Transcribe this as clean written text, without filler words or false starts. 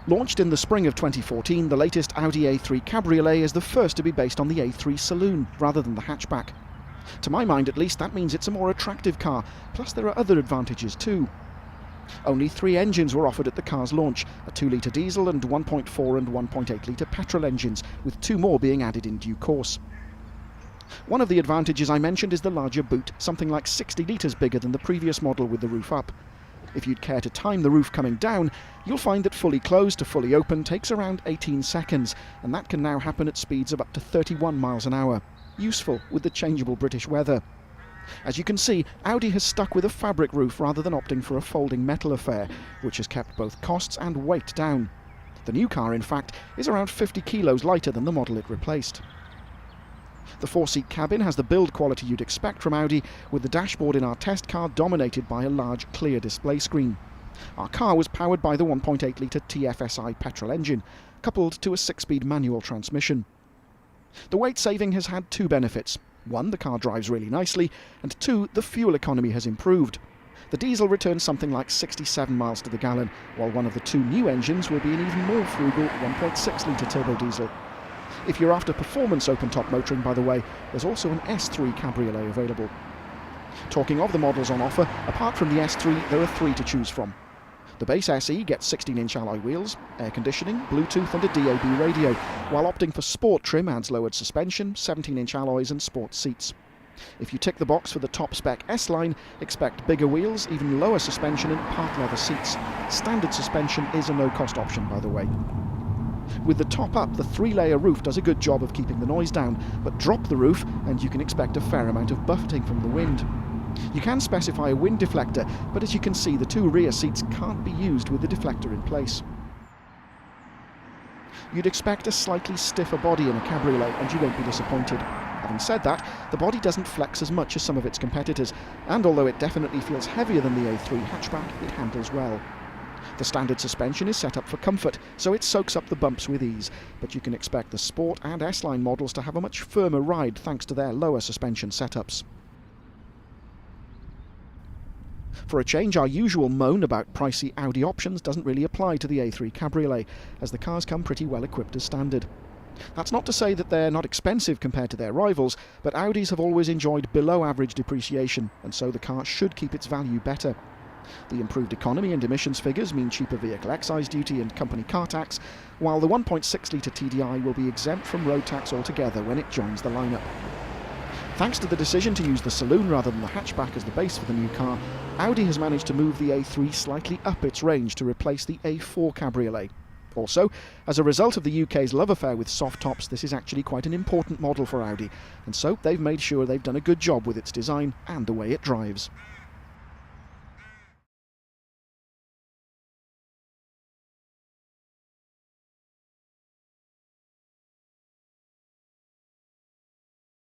Launched in the spring of 2014, the latest Audi A3 Cabriolet is the first to be based on the A3 saloon, rather than the hatchback. To my mind at least, that means it's a more attractive car, plus there are other advantages too. Only 3 engines were offered at the car's launch, a 2-litre diesel and 1.4 and 1.8-litre petrol engines, with 2 more being added in due course. One of the advantages I mentioned is the larger boot, something like 60 litres bigger than the previous model with the roof up. If you'd care to time the roof coming down, you'll find that fully closed to fully open takes around 18 seconds, and that can now happen at speeds of up to 31 miles an hour. Useful with the changeable British weather. As you can see, Audi has stuck with a fabric roof rather than opting for a folding metal affair, which has kept both costs and weight down. The new car, in fact, is around 50 kilos lighter than the model it replaced. The 4-seat cabin has the build quality you'd expect from Audi, with the dashboard in our test car dominated by a large clear display screen. Our car was powered by the 1.8-litre TFSI petrol engine, coupled to a 6-speed manual transmission. The weight saving has had 2 benefits. 1, the car drives really nicely, and 2, the fuel economy has improved. The diesel returns something like 67 miles to the gallon, while one of the 2 new engines will be an even more frugal 1.6-litre turbo diesel. If you're after performance open-top motoring, by the way, there's also an S3 Cabriolet available. Talking of the models on offer, apart from the S3, there are 3 to choose from. The base SE gets 16-inch alloy wheels, air conditioning, Bluetooth and a DAB radio, while opting for sport trim adds lowered suspension, 17-inch alloys and sport seats. If you tick the box for the top-spec S-Line, expect bigger wheels, even lower suspension and part leather seats. Standard suspension is a no-cost option, by the way. With the top up, the 3-layer roof does a good job of keeping the noise down, but drop the roof and you can expect a fair amount of buffeting from the wind. You can specify a wind deflector, but as you can see, the 2 rear seats can't be used with the deflector in place. You'd expect a slightly stiffer body in a Cabriolet, and you won't be disappointed. Having said that, the body doesn't flex as much as some of its competitors, and although it definitely feels heavier than the A3 hatchback, it handles well. The standard suspension is set up for comfort, so it soaks up the bumps with ease, but you can expect the Sport and S-Line models to have a much firmer ride thanks to their lower suspension setups. For a change, our usual moan about pricey Audi options doesn't really apply to the A3 Cabriolet, as the cars come pretty well equipped as standard. That's not to say that they're not expensive compared to their rivals, but Audis have always enjoyed below average depreciation, and so the car should keep its value better. The improved economy and emissions figures mean cheaper vehicle excise duty and company car tax, while the 1.6-litre TDI will be exempt from road tax altogether when it joins the lineup. Thanks to the decision to use the saloon rather than the hatchback as the base for the new car, Audi has managed to move the A3 slightly up its range to replace the A4 Cabriolet. Also, as a result of the UK's love affair with soft tops, this is actually quite an important model for Audi, and so they've made sure they've done a good job with its design and the way it drives.